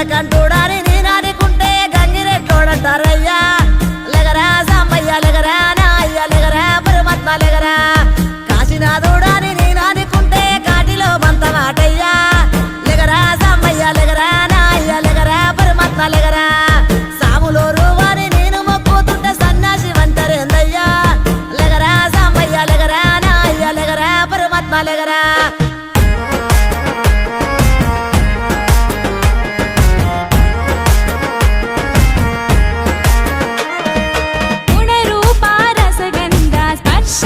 కంటూడాని నేనానుకుంటే గంగిరెట్లోడంటారయ్యా లెగరా సాంబయ్య లెగరా నా అయ్య లెగరా పరమాత్మ లెగరా కాశీనాథుడాని నేనానుకుంటే కాటిలో బంత మాటయ్యా లెగరా సాంబయ్య లెగరా నా అయ్య లెగరా పరమాత్మ లెగరా సాములోరు వారి నేను మొక్కుతుంటే సన్యాసి వంటరేందయ్యా లెగరా సాంబయ్య లెగరా నా అయ్య లెగరా పరమాత్మ లెగరా గుణరూప రసగంధ స్పర్శ